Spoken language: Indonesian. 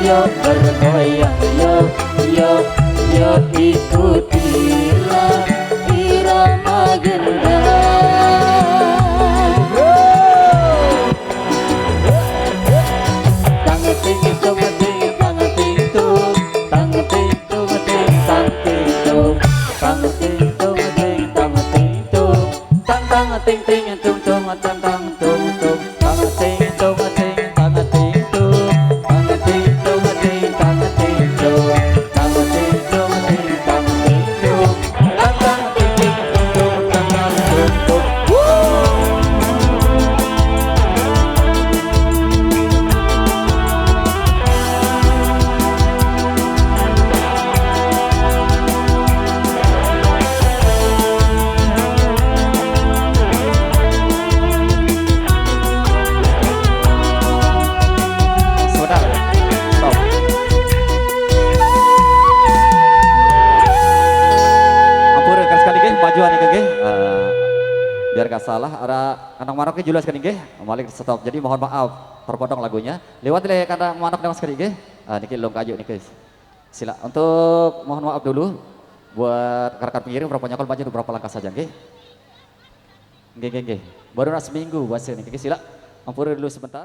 yo bergoyang yo ikutilah irama gendang. Tang ting tung ting tang ting tung tang ting tung ting tang ting tung tang ting tung ting tang ting tung tang tang ting ting tung tung tang tang tung tung tang ting tung ting tang ting tung tang ting tung ting tang ting tung tang ting tung ting tang ting tung tang tang ting ting tung tung tang tang tung tung. Majuan nih kege, biar gak salah ada kandang manoknya jelas kan nggih, balik stop. Jadi mohon maaf terpotong lagunya. Lewat le kandang manok dengan sekali nggih. Niki long kayu nih guys. Sila untuk mohon maaf dulu buat rekan pengiring berapa nyakol maju berapa langkah saja nggih. Nggih. Baru seminggu buat sini niki sila. Ampura dulu sebentar.